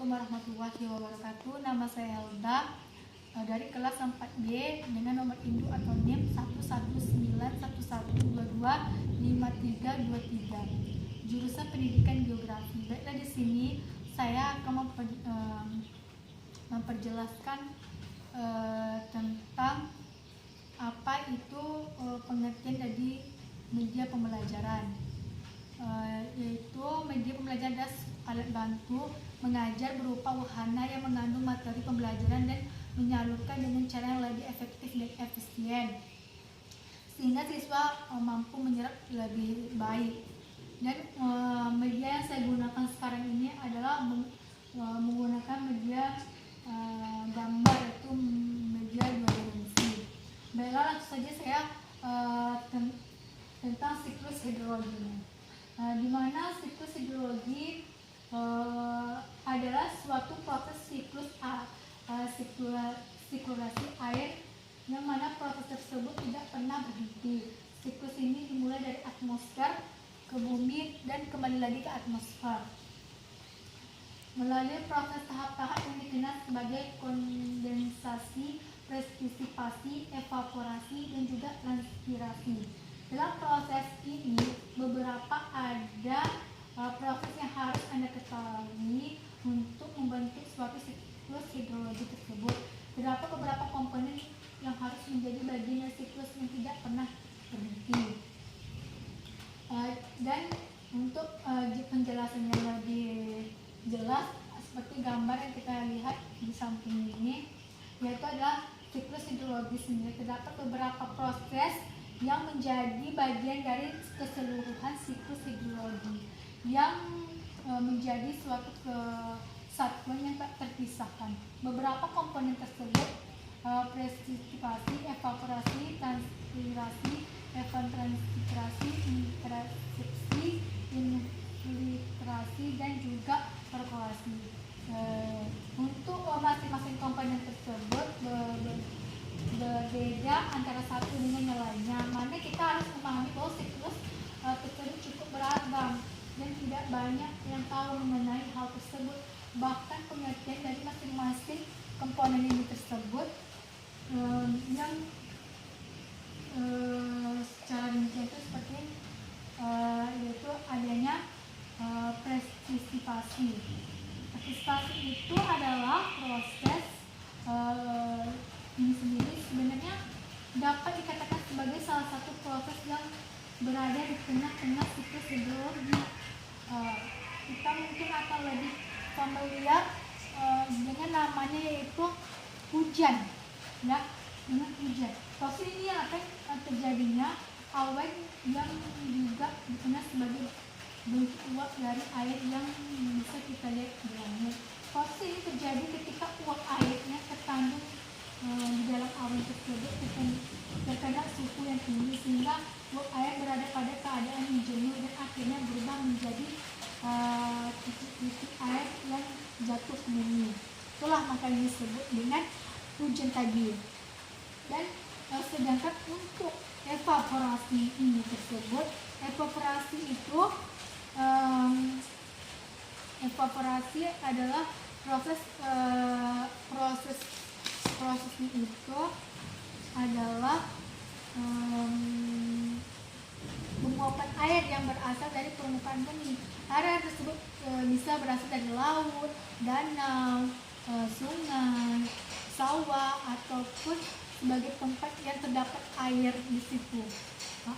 Assalamualaikum warahmatullahi wabarakatuh. Nama saya Helda dari kelas 4B dengan nomor induk atau NIM 11911225323, jurusan Pendidikan Geografi. Baiklah, di sini saya akan memperjelaskan tentang apa itu pengertian dari media pembelajaran. Yaitu media pembelajaran adalah alat bantu mengajar berupa wahana yang mengandung materi pembelajaran dan menyalurkan dengan cara yang lebih efektif dan efisien sehingga siswa mampu menyerap lebih baik. Dan media yang saya gunakan sekarang ini adalah menggunakan media gambar, yaitu media 2 dimensi. Baiklah, langsung saja saya tentang siklus hidrologi. Di mana siklus hidrologi adalah suatu proses sirkulasi air yang mana proses tersebut tidak pernah berhenti. Siklus ini dimulai dari atmosfer ke bumi dan kembali lagi ke atmosfer melalui proses tahap-tahap yang dikenal sebagai kondensasi, presipitasi, evaporasi, dan juga transpirasi. Dalam proses ini beberapa proses yang harus Anda ketahui untuk membentuk suatu siklus hidrologi tersebut. Terdapat beberapa komponen yang harus menjadi bagian dari siklus yang tidak pernah berhenti. Dan untuk penjelasannya lebih jelas, seperti gambar yang kita lihat di samping ini, yaitu adalah siklus hidrologi sendiri. Terdapat beberapa proses yang menjadi bagian dari keseluruhan siklus hidrologi yang menjadi suatu kesatuan yang tak terpisahkan. Beberapa komponen tersebut presipitasi, evaporasi, transpirasi, evapotranspirasi, intersepsi, infiltrasi, dan juga perkolasi. Untuk masing-masing komponen tersebut berbeda antara satu dengan yang lainnya, mana kita harus memahami bahwa siklus tersebut cukup beragam dan tidak banyak yang tahu mengenai hal tersebut. Bahkan pengertian dari masing-masing komponen ini tersebut yang secara ringkas itu seperti yaitu adanya presipitasi. Presipitasi itu adalah proses ini sendiri sebenarnya dapat dikatakan sebagai salah satu proses yang berada di tengah-tengah siklus hidrologi. Kita mungkin akan lebih familiar dengan namanya, yaitu hujan. Ya, dengan hujan. Proses ini akan terjadinya awan yang juga dikenal sebagai bentuk uap dari air yang bisa kita lihat di langit. Proses ini terjadi ketika uap airnya terkandung di dalam awan tersebut terkena suhu yang tinggi sehingga uap air berada pada keadaan yang jenuh dan akhirnya berubah menjadi titik air yang jatuh ke bumi. Itulah makanya disebut dengan hujan tadi. Dan sedangkan untuk evaporasi ini tersebut, evaporasi adalah prosesnya itu adalah penguapan air yang berasal dari permukaan bumi. Air tersebut bisa berasal dari laut, danau, sungai, sawah, ataupun sebagai tempat yang terdapat air di situ.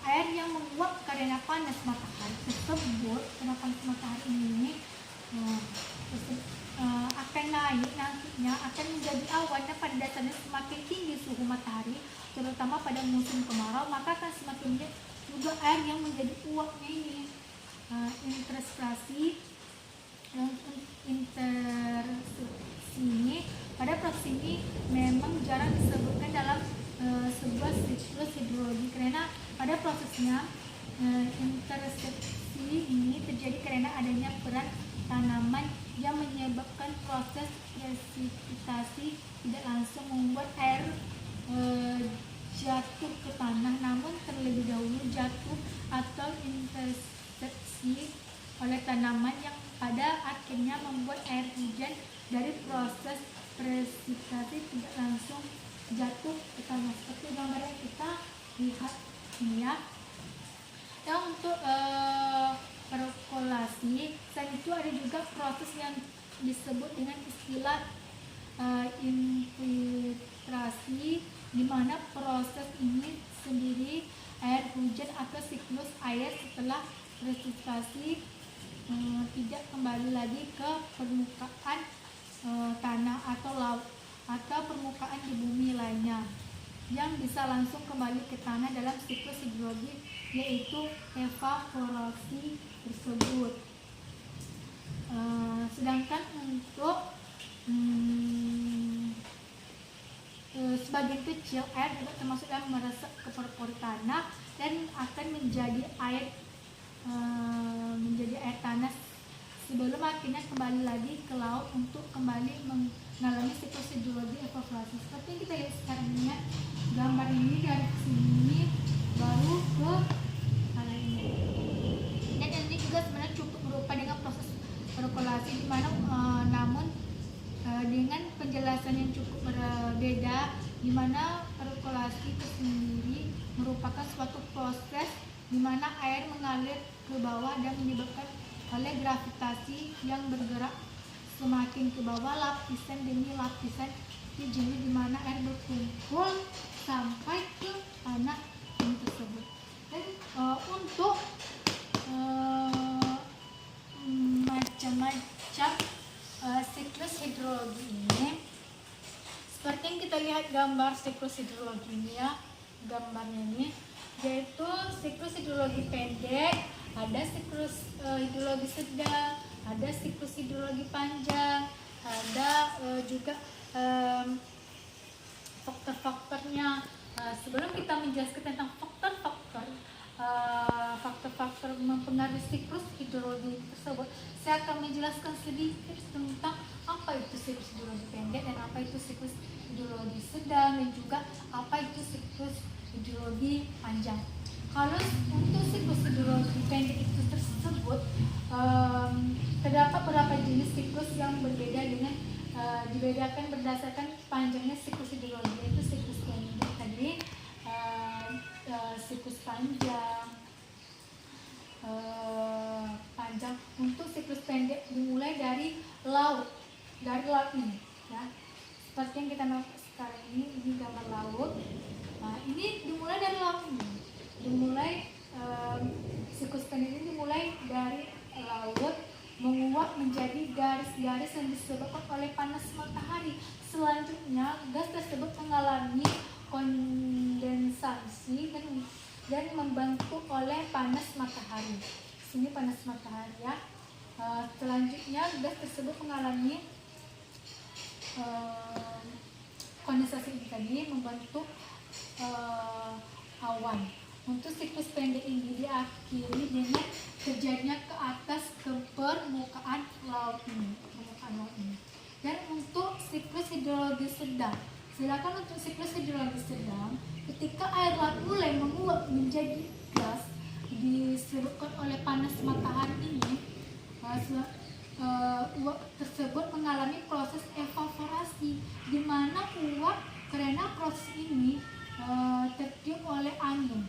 Air yang menguap karena panas matahari tersebut, karena panas matahari ini akan naik nantinya, akan menjadi awan yang pada dasarnya semakin tinggi suhu matahari, terutama pada musim kemarau, maka akan semakin banyak juga air yang menjadi uapnya ini. Intersepsi ini pada proses ini memang jarang disebutkan dalam sebuah siklus hidrologi karena pada prosesnya intersepsi ini terjadi karena adanya peran tanaman yang menyebabkan proses presipitasi tidak langsung membuat air jatuh ke tanah, namun terlebih dahulu jatuh atau intersepsi oleh tanaman yang pada akhirnya membuat air hujan dari proses presipitasi tidak langsung jatuh ke tanah seperti gambar yang kita lihat ini ya. Dan untuk perkolasi, selain itu ada juga proses yang disebut dengan istilah infiltrasi, di mana proses ini sendiri air hujan atau siklus air setelah presipitasi tidak kembali lagi ke permukaan tanah atau laut atau permukaan di bumi lainnya, yang bisa langsung kembali ke tanah dalam siklus hidrologi, yaitu evaporasi tersebut. Sedangkan untuk sebagian kecil air juga termasuk yang meresap ke pori-pori tanah dan akan menjadi air tanah sebelum akhirnya kembali lagi ke laut untuk kembali mengalami siklus hidrologi evaporasi. Seperti yang kita lihat sekarang ini ya, gambar ini dari sini baru ke arah ini. Dan ini juga sebenarnya cukup berupa dengan proses perkolasi, di mana namun dengan penjelasan yang cukup berbeda, di mana perkolasi itu sendiri merupakan suatu proses di mana air mengalir ke bawah dan menyebabkan oleh gravitasi yang bergerak semakin ke bawah lapisan demi lapisan di jenis, di mana air berkumpul sampai ke tanah ini tersebut. Dan untuk macam-macam siklus hidrologi ini, seperti yang kita lihat gambar siklus hidrologi ini ya, gambarnya ini, yaitu siklus hidrologi pendek, ada siklus hidrologi sedang, ada siklus hidrologi panjang, ada juga faktor-faktornya. Sebelum kita menjelaskan tentang faktor-faktor mempengaruhi siklus hidrologi tersebut, saya akan menjelaskan sedikit tentang apa itu siklus hidrologi pendek dan apa itu siklus hidrologi sedang, dan juga apa itu siklus hidrologi panjang. Kalau untuk siklus hidrologi pendek itu tersebut terdapat beberapa jenis siklus yang berbeda dengan dibedakan berdasarkan panjangnya siklus hidrologi, yaitu siklus pendek tadi, siklus panjang. Untuk siklus pendek dimulai dari laut ini ya, seperti yang kita lihat sekarang ini gambar laut. Nah, ini dimulai dari laut ini, siklus pendek ini dimulai dari laut, menguap menjadi garis-garis yang disebabkan oleh panas matahari. Selanjutnya gas tersebut mengalami kondensasi dan membentuk oleh panas matahari. Sini panas matahari ya. Selanjutnya gas tersebut mengalami kondensasi ini tadi, membentuk awan. Untuk siklus pendek ini diakhiri dengan terjadinya ke atas ke permukaan laut ini. Dan untuk siklus hidrologi sedang, silakan untuk siklus hidrologi sedang, ketika air laut mulai menguap menjadi gas disebabkan oleh panas matahari ini, uap tersebut mengalami proses evaporasi, di mana uap karena proses ini tertiup oleh angin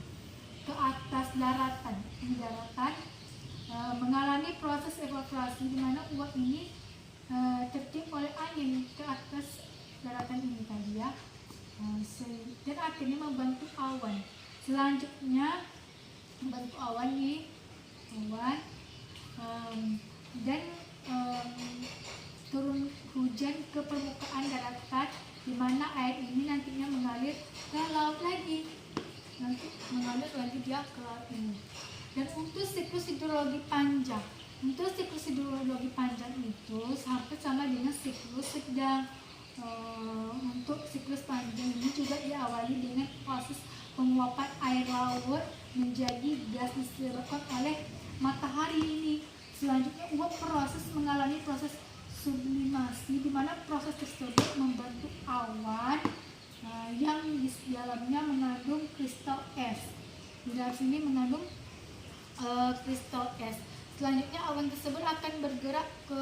ke atas daratan. Mengalami proses evaporasi, di mana uap ini tertiup oleh angin ke atas daratan ini tadi ya, dan akhirnya membentuk awan. Selanjutnya membentuk awan nih, dan turun hujan ke permukaan daratan, di mana air ini nantinya mengalir ke laut lagi, dia ke laut ini. Dan untuk siklus hidrologi panjang, itu hampir sama dengan siklus sedang. Untuk siklus panjang ini juga diawali dengan proses penguapan air laut menjadi gas disebabkan oleh matahari ini. Selanjutnya uap mengalami proses sublimasi, di mana proses tersebut membentuk awan yang di dalamnya mengandung kristal es. Di dalam sini mengandung kristal es. Selanjutnya awan tersebut akan bergerak ke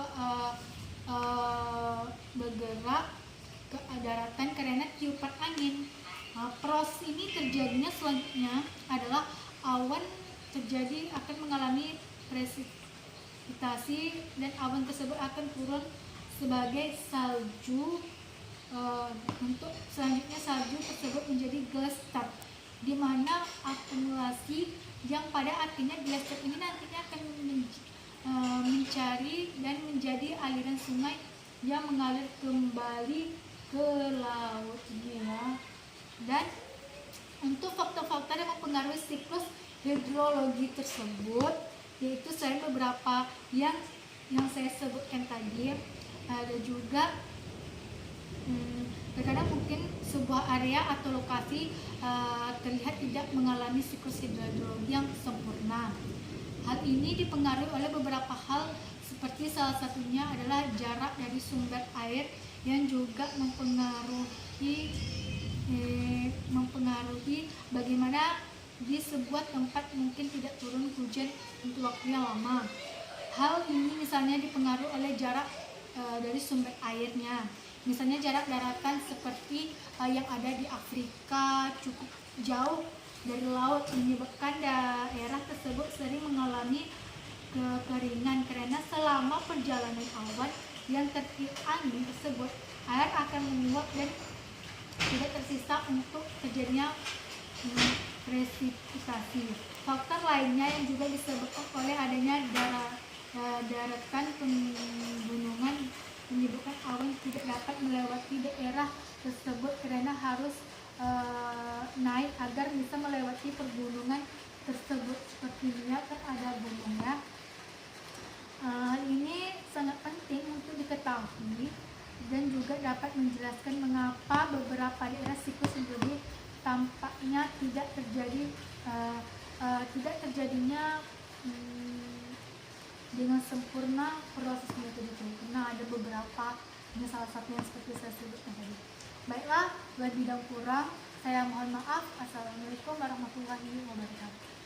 daratan karena tiupan angin. Proses ini terjadinya selanjutnya adalah awan terjadi akan mengalami presipitasi dan awan tersebut akan turun sebagai salju. Untuk selanjutnya salju tersebut menjadi glacier, di mana akumulasi yang pada akhirnya glacier ini nantinya akan mencari dan menjadi aliran sungai yang mengalir kembali ke laut ya. Dan untuk faktor-faktor yang mempengaruhi siklus hidrologi tersebut, yaitu selain beberapa yang saya sebutkan tadi, ada juga terkadang mungkin sebuah area atau lokasi terlihat tidak mengalami siklus hidrologi yang sempurna. Hal ini dipengaruhi oleh beberapa hal, seperti salah satunya adalah jarak dari sumber air yang juga mempengaruhi bagaimana di sebuah tempat mungkin tidak turun hujan untuk waktu yang lama. Hal ini misalnya dipengaruhi oleh jarak dari sumber airnya. Misalnya jarak daratan seperti yang ada di Afrika cukup jauh dari laut, menyebabkan daerah tersebut sering mengalami kekeringan karena selama perjalanan awan yang tertiup angin tersebut, air akan menguap dan tidak tersisa untuk terjadinya presipitasi. Faktor lainnya yang juga disebabkan oleh adanya daratan pegunungan menyebabkan awan tidak dapat melewati daerah tersebut karena harus naik agar bisa melewati pergunungan tersebut. Sepertinya kan ada gunungnya. Ini sangat penting untuk diketahui dan juga dapat menjelaskan mengapa beberapa daerah siklus hidrologi tampaknya tidak terjadinya dengan sempurna prosesnya itu. Nah, ada beberapa, ini salah satunya seperti saya sebutkan tadi. Baiklah, lebih dan kurang saya mohon maaf. Assalamualaikum warahmatullahi wabarakatuh.